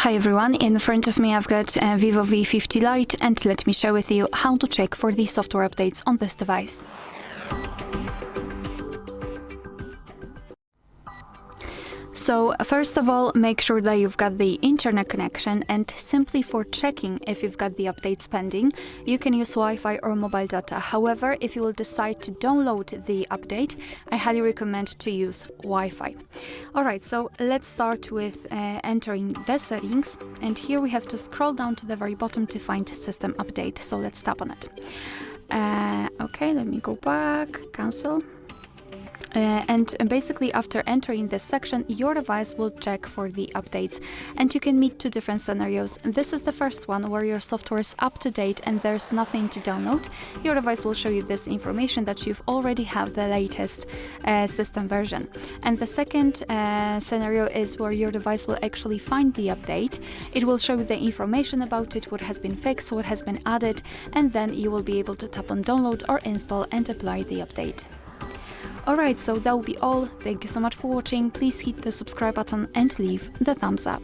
Hi everyone, in front of me I've got a VIVO V50 Lite, and let me share with you how to check for the software updates on this device. So first of all, make sure that you've got the internet connection, and simply for checking if you've got the updates pending, you can use Wi-Fi or mobile data. However, if you will decide to download the update, I highly recommend to use Wi-Fi. Alright, so let's start with entering the settings, and here we have to scroll down to the very bottom to find system update, so let's tap on it. Okay, let me go back, cancel. And basically after entering this section, your device will check for the updates, and you can meet two different scenarios. This is the first one where your software is up to date and there's nothing to download. Your device will show you this information that you've already have the latest system version. And the second scenario is where your device will actually find the update. It will show you the information about it, what has been fixed, what has been added, and then you will be able to tap on download or install and apply the update. Alright, so that will be all. Thank you so much for watching. Please hit the subscribe button and leave the thumbs up.